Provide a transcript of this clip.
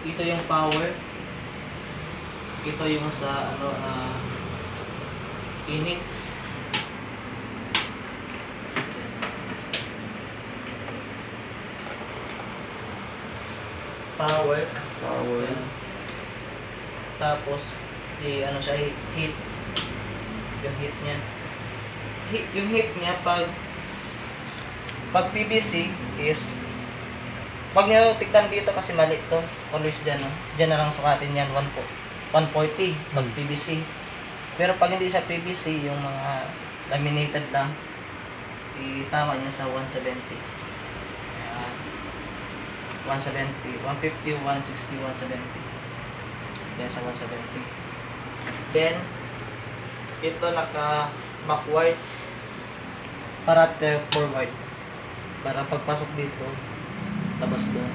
ito yung power. Ito yung sa ano init. Power. Ayan. Tapos ano siya, heat. Yung heat niya. Yung heat niya pag PVC is, wag niyo tignan dito kasi mali to. Always dyan, no? Dyan na lang sukatin yan, 140 pag PVC. Pero pag hindi siya PVC, yung mga laminated lang, itama niya sa 170. Ayan. 170, 150, 160, 170. Yan sa 170. Then, ito naka backward, para forward. Para pagpasok dito, labas doon.